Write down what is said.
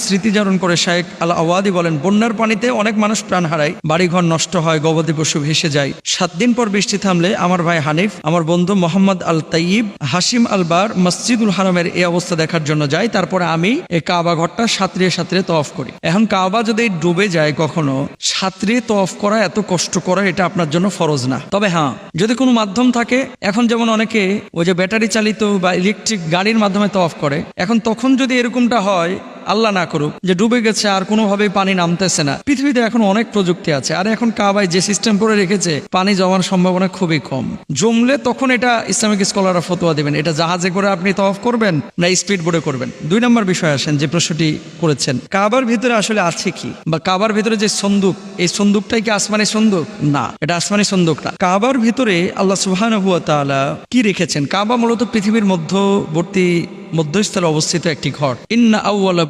স্মৃতিচারণ করে শায়েখ আল আওয়াদি বলেন, বন্যার পানিতে অনেক মানুষ প্রাণ হারায়, বাড়িঘর নষ্ট হয়, গবাদি পশু ভেসে যায়। 7 দিন পর বৃষ্টি থামলে আমার ভাই হানিফ, আমার বন্ধু মোহাম্মদ আল তাইয়িব, হাশিম আলবার মসজিদুল হারামের এই অবস্থা দেখার জন্য যাই। তারপরে আমি এই কাবা ঘরটা সাঁতরিয়ে সাঁতরিয়ে তওয়াফ করি। এখন কাবা যদি ডুবে যায় কখনো, সাঁতরিয়ে তওয়াফ করা, এত কষ্ট করা, এটা আপনার জন্য ফরজ না। তবে হ্যাঁ, যদি কোনো মাধ্যম থাকে, এখন যেমন অনেকে ওই যে ব্যাটারি চালিত বা ইলেকট্রিক গাড়ির মাধ্যমে তওয়াফ করে, এখন তখন যদি এরকমটা হয়, আল্লাহ না করুক, যে ডুবে গেছে আর কোনোভাবেই পানি নামতেছে না, পৃথিবীতে এখন অনেক প্রযুক্তি আছে। আর এখন কাবায় যে সিস্টেম করে রেখেছে, পানি জমার সম্ভাবনা খুবই কম। জমলে তখন এটা ইসলামিক স্কলাররা ফতোয়া দেবেন, এটা জাহাজে করে আপনি তওয়াফ করবেন না স্পিড বোটে করবেন। 2 নম্বর বিষয় আসেন, যে প্রশ্নটি করেছেন, কাবার ভিতরে আসলে আছে কি, বা কাবার ভিতরে যে সন্দুক, এই সন্দুকটাই কি আসমানি সন্দুক? না, এটা আসমানি সন্দুক না। কাবার ভিতরে আল্লাহ সুবহানাহু ওয়া তাআলা কি রেখেছেন? কাবা মূলত পৃথিবীর মধ্যস্থলে অবস্থিত একটি ঘর। ইন্না আউওয়ালা